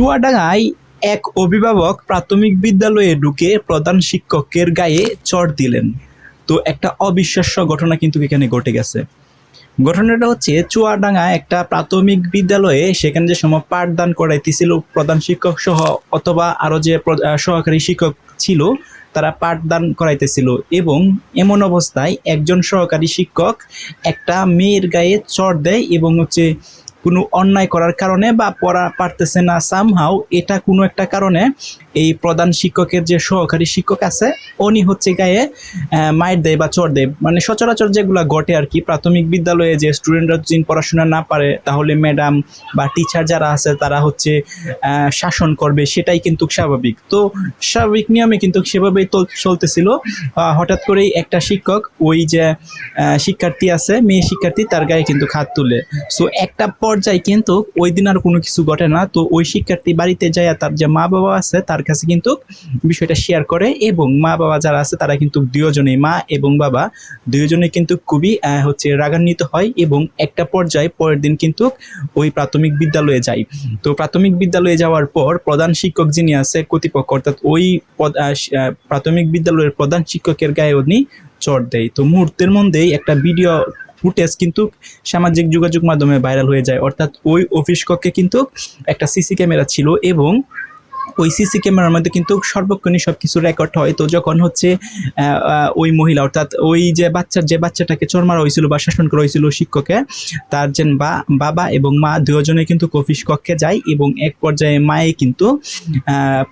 চুয়াডাঙ্গায় এক অভিভাবক প্রাথমিক বিদ্যালয়ে ঢুকে প্রধান শিক্ষকের গায়ে চড় দিলেন। তো একটা অবিশ্বাস্য ঘটনা কিন্তু এখানে ঘটে গেছে। ঘটনাটা হচ্ছে চুয়াডাঙ্গা একটা প্রাথমিক বিদ্যালয়ে সেখানে যে সময় পাঠদান করাইতেছিল প্রধান শিক্ষক সহ অথবা আরও যে সহকারী শিক্ষক ছিল তারা পাঠদান করাইতেছিল, এবং এমন অবস্থায় একজন সহকারী শিক্ষক একটা মেয়ের গায়ে চড় দেয় এবং কোনো অন্যায় করার কারণে বা পড়া পারতেছে না সামহাও, এটা কোনো একটা কারণে এই প্রধান শিক্ষকের যে সহকারী শিক্ষক আছে উনি গায়ে মাইর দেয় বা চড় দেয়। মানে সচরাচর যেগুলো ঘটে আর কি, প্রাথমিক বিদ্যালয়ে যে স্টুডেন্টরা যদি পড়াশোনা না পারে তাহলে ম্যাডাম বা টিচার যারা আছে তারা শাসন করবে, সেটাই কিন্তু স্বাভাবিক। তো স্বাভাবিক নিয়মে কিন্তু সেভাবেই চলতেছিল। হঠাৎ করেই একটা শিক্ষক ওই যে শিক্ষার্থী আছে, মেয়ে শিক্ষার্থী, তার গায়ে কিন্তু হাত তুলে। সো একটা পর্যায়ে কিন্তু ওই দিন আর কোনো কিছু ঘটে না। তো ওই শিক্ষার্থী বাড়িতে যায় তার যে মা বাবা আছে তার কাছে কিন্তু বিষয়টা শেয়ার করে, এবং মা বাবা যারা আছে তারা কিন্তু দুজনেই, মা এবং বাবা দুজনেই কিন্তু খুবই রাগান্বিত হয়, এবং একটা পর্যায়ে পরের দিন কিন্তু ওই প্রাথমিক বিদ্যালয়ে যায়। তো প্রাথমিক বিদ্যালয়ে যাওয়ার পর প্রধান শিক্ষক যিনি আছে কর্তৃপক্ষ, অর্থাৎ ওই প্রাথমিক বিদ্যালয়ের প্রধান শিক্ষকের গায়ে উনি চড় দেয়। তো মুহূর্তের মধ্যেই একটা ভিডিও ফুটেজ কিন্তু সামাজিক যোগাযোগ মাধ্যমে ভাইরাল হয়ে যায়। অর্থাৎ ওই অফিস কক্ষে কিন্তু একটা সিসি ক্যামেরা ছিল, এবং ওই সিসি ক্যামেরার মধ্যে কিন্তু সর্বক্ষণই সব কিছু রেকর্ড হয়। তো যখন ওই মহিলা, অর্থাৎ ওই যে বাচ্চাটাকে চড় মারা হয়েছিল বা শাসন করা হয়েছিল শিক্ষকে, তার যে বাবা এবং মা দুজনে কিন্তু অফিস কক্ষে যায়, এবং এক পর্যায়ে মায়ে কিন্তু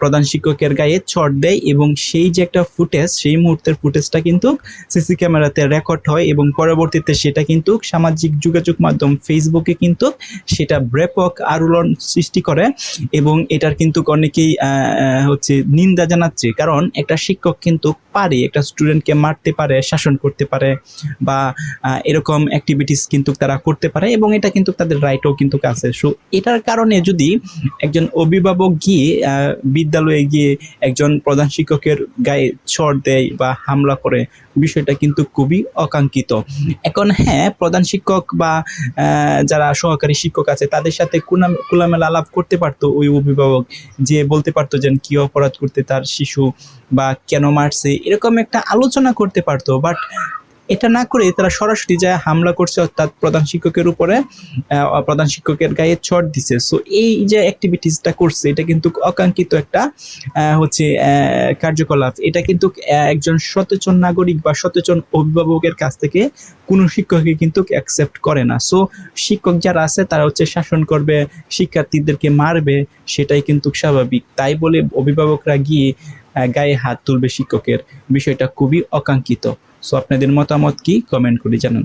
প্রধান শিক্ষকের গায়ে চড় দেয়, এবং সেই যে একটা ফুটেজ, সেই মুহূর্তের ফুটেজটা কিন্তু সিসি ক্যামেরাতে রেকর্ড হয়, এবং পরবর্তীতে সেটা কিন্তু সামাজিক যোগাযোগ মাধ্যম ফেসবুকে কিন্তু সেটা ব্যাপক আলোড়ন সৃষ্টি করে, এবং এটার কিন্তু অনেকেই নিন্দা জানাচ্ছে। কারণ একটা শিক্ষক কিন্তু পারে একটা স্টুডেন্টকে মারতে পারে, শাসন করতে পারে, বা এরকম অ্যাক্টিভিটিস কিন্তু তারা করতে পারে, এবং এটা কিন্তু তাদের রাইটও কিন্তু আছে। সো এটার কারণে যদি একজন অভিভাবক গিয়ে বিদ্যালয়ে গিয়ে একজন প্রধান শিক্ষকের গায়ে চড় দেয় বা হামলা করে, বিষয়টা কিন্তু খুবই অকাঙ্ক্ষিত। এখন হ্যাঁ, প্রধান শিক্ষক বা যারা সহকারী শিক্ষক আছে তাদের সাথে খোলামেলা আলাপ করতে পারতো ওই অভিভাবক, যে বলতে পারতো যে কি অপরাধ করতে তার শিশু বা কেন মারছে, এরকম একটা আলোচনা করতে পারতো। বাট এটা না করে তারা সরাসরি যায় হামলা করছে, অর্থাৎ প্রধান শিক্ষকের উপরে প্রধান শিক্ষকের গায়ে চড় দিছে। সো এই যে অ্যাক্টিভিটিসটা করছে এটা কিন্তু অকাঙ্ক্ষিত একটা কার্যকলাপ। এটা কিন্তু একজন সচেতন নাগরিক বা সচেতন অভিভাবকের কাছ থেকে কোনো শিক্ষকই কিন্তু অ্যাকসেপ্ট করে না। সো শিক্ষক যারা আছে তারা শাসন করবে, শিক্ষার্থীদেরকে মারবে, সেটাই কিন্তু স্বাভাবিক। তাই বলে অভিভাবকরা গিয়ে গায়ে হাত তুলবে শিক্ষকের, বিষয়টা খুবই অকাঙ্ক্ষিত। সো আপনাদের মতামত কি, কমেন্ট করে জানান।